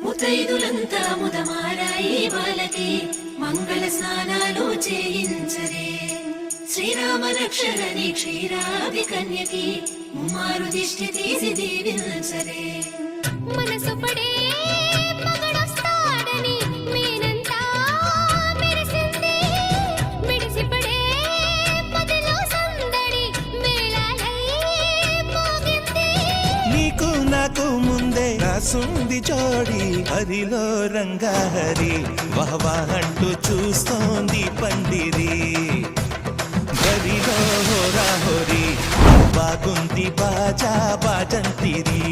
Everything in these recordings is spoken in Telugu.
ముతైదులంతా ముదమారాయి బాలకి మంగళ స్నానాలు చేయించరే. శ్రీరామ రక్షణని క్షీరాది కన్యకి ముమారు దిష్టి తీసి దీవించరే. మనసు పడే మగడొస్తాడని మేనంతా మెరిసింది. మిడిసిపడే మదిలో సందడి మేళాలై మోగింది. నీకు నాకు ముందే రాసుంది జోడి హరిలో రంగాహరి వహవా అంటూ చూస్తోంది పండిరి. హరిలో హోరాహోరి బాగుంది బాజా బాజంతిరి.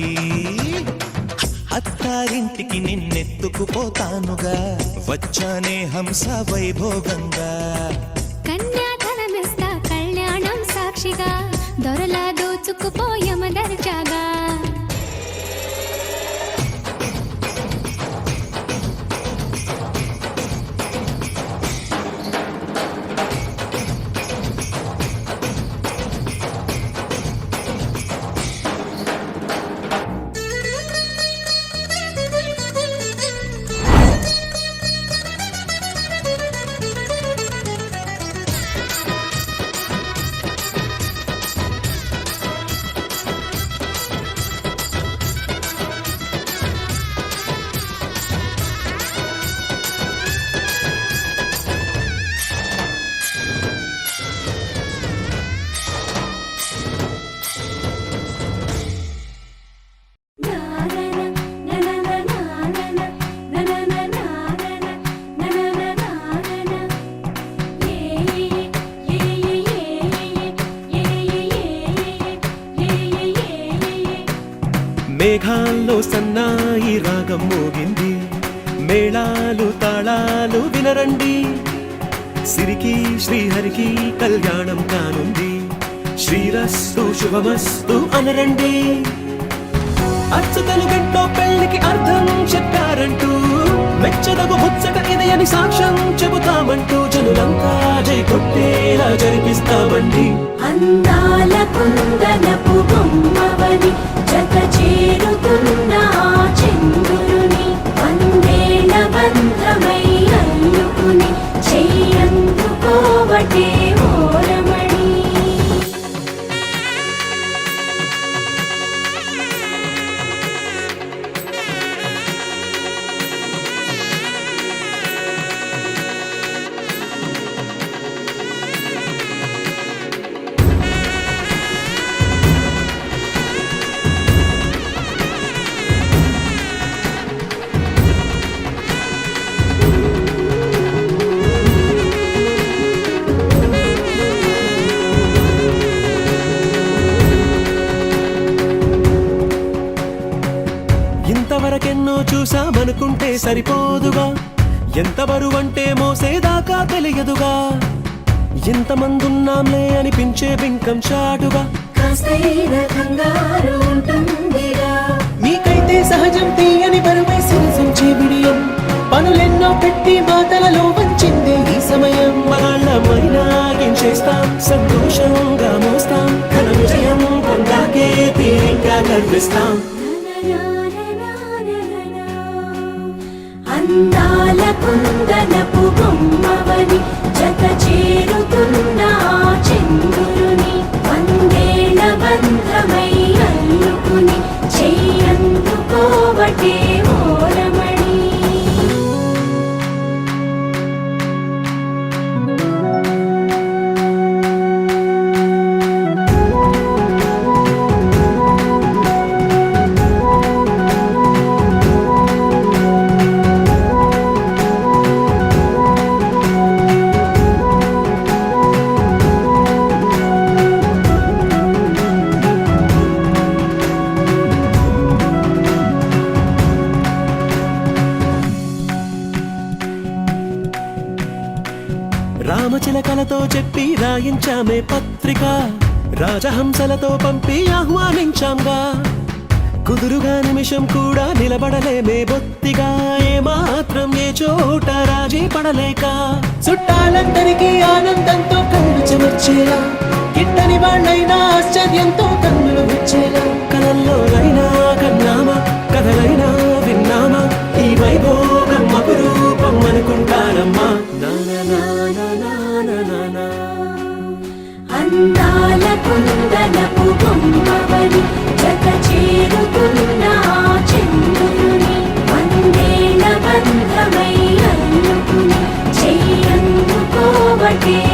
అత్తారింటికి నిన్నెత్తుకుపోతానుగా వచ్చానే హంస వైభోగంగా. కన్యాధనమిస్తా కళ్యాణం సాక్షిగా దొరలా దోచుకుపోయమ దర్జాగా. మేఘాల్లో సన్నాయి రాగం మోగింది. మేళాలు తాళాలు వినరండి. సిరికి శ్రీహరికి కళ్యాణం కానుంది. శ్రీరస్తు శుభమస్తు అనరండి. అచ్చతలు గంటో పెళ్లికి అర్థం చెప్పారంటూ మెచ్చదగు ముచ్చట ఇది అని సాక్ష్యం చెబుతామంటూ జనులంతా జై కొట్టేలా జరిపిస్తామండి. అందాల కుందనపు బొమ్మవని జత చేరుతున్న చంద్రుని వందేల బంధమై అల్లుకుని చెయ్యందుకోవటే ఓరమణి. ఇంతవరకెన్నో చూసామనుకుంటే సరిపోదుగా. ఎంత బరువంటే మోసేదాకా తెలియదుగా. ఎంతమందున్నాంలే అనిపించే బింకం చాటుగా. మీకైతే సహజం తీయని బరువై సిరసించే బిడియం. పనులెన్నో పెట్టి మాటలలో వంచిందే ఈ సమయం. మగాళ్ళమైనా చేస్తాం సంతోషంగా మోస్తాం. ఘన విజయం పొందాకే తీరిగ్గా కనిపిస్తాం. అందాల కుందనపు బొమ్మవని జత చేరుతున్న చంద్రుని వందేల బంధమై అల్లుకుని చెయ్యందుకోవటే ఓరమణి. రామచిలకలతో చెప్పి రాయించామే పత్రిక. రాజహంసలతో పంపి ఆహ్వానించాంగా. కుదురుగా నిమిషం కూడా నిలబడలేమే బొత్తిగా. ఏమాత్రం ఏ చోట రాజీ పడలేక చుట్టాలందరికీ ఆనందంతో కళ్ళు చెమర్చేలా. గిట్టని వాళ్ళైనా ఆశ్చర్యంతో కన్నులు విచ్చేలా. కలల్లోనైనా కన్నామా కథలైనా విన్నామా ఈ నాకే